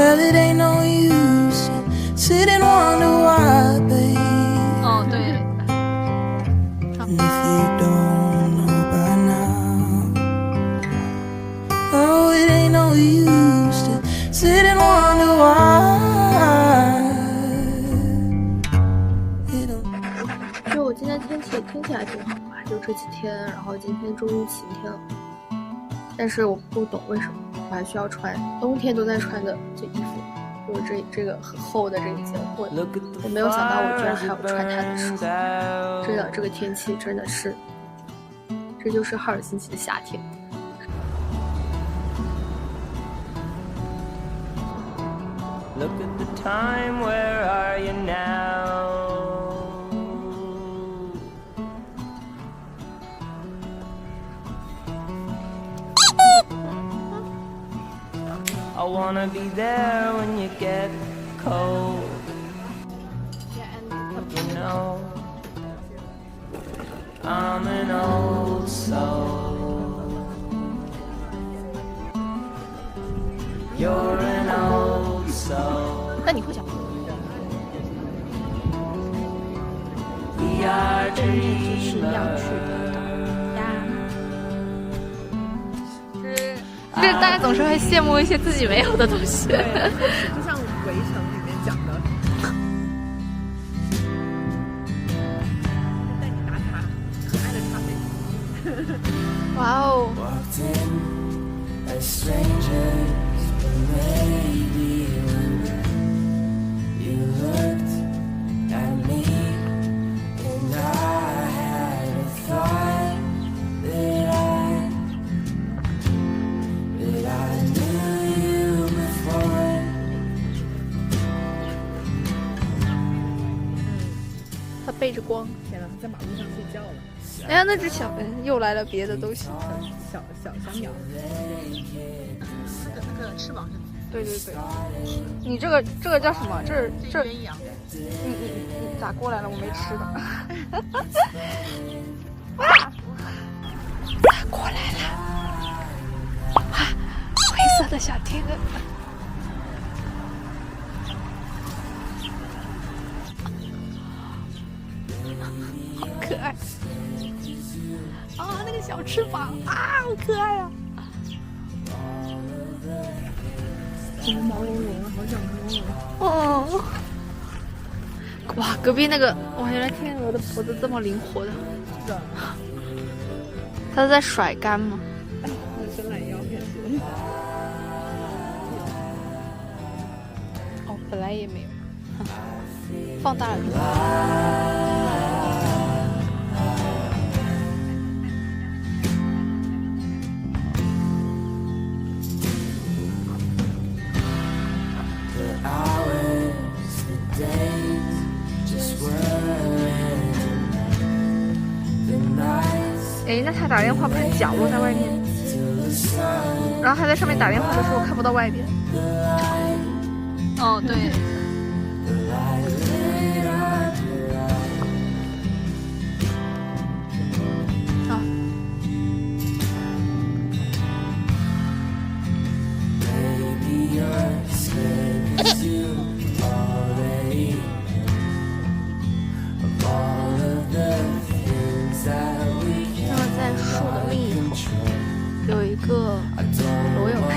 Well, it ain't no use sit and wonder why, babe. 哦，对。And if you don't know by now, oh, it ain't no use to sit and wonder why. It 就我今天天气还挺好吧，就这几天，然后今天终于晴天了。但是我不懂为什么我还需要穿冬天都在穿的这衣服，就是这个很厚的这一件，我没有想到我居然还有穿它的时候。真的，这个天气真的是，这就是哈尔辛基的夏天。Look at the time, where are you now? I wanna be there when you get cold. You know, I'm an old soul. You're an old soul. 那你会讲 We are 是要去的 dreamers. 就是大家总是会羡慕一些自己没有的东西。对，就像《围城》里面讲的，带你打卡可爱的咖啡。哇哦！ walked in as strangers, but maybe when you looked at me, and I had a thought that I knew you before. 它背着光。天呐，在马路上睡觉了，哎呀，那只小又来了别的东西。小鸟。那个翅膀是？对对对，你这个叫什么？这鸳鸯。你咋过来了？我没吃的。哇！咋过来了？哇！灰色的小天鹅。好可爱。啊，那个小翅膀啊，好可爱啊！怎么毛茸茸啊，好想摸哦。哦，哇，隔壁那个，哇，原来天鹅的脖子这么灵活的。是的，它是在甩竿吗？伸懒腰也是。哦，本来也没有，放大了。哎，那他打电话不是角落在外面，然后他在上面打电话的时候看不到外边。哦，对。啊。然后在树的另一头有一个罗永山。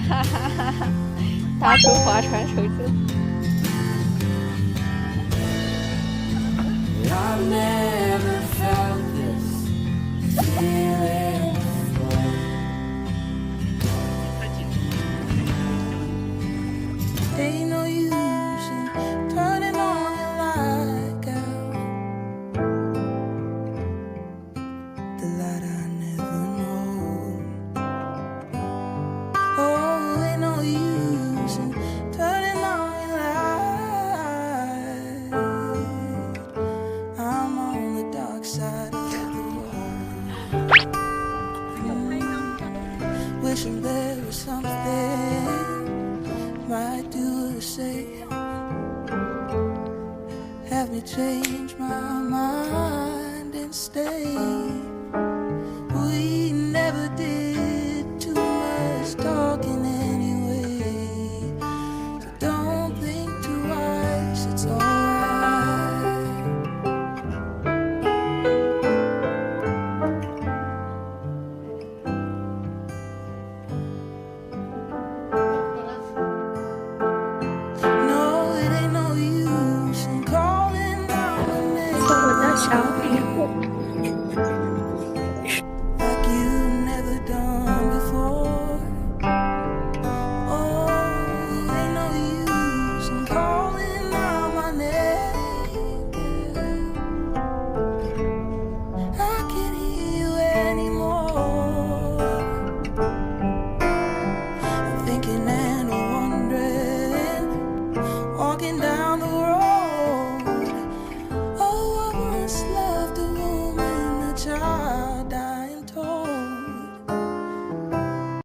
哈哈哈哈！达成划船成就。I've never felt this feeling before. Ain't no use in turning on your light out. The light I never know. Oh, ain't no use in turning on your light. I'm on the dark side of the world. wishing there was something might do or say, have me change my mind and stay. We never did too much talking anyway, so don't think twice, it's alright. No, it ain't no use in calling down my name. 送我的小礼物。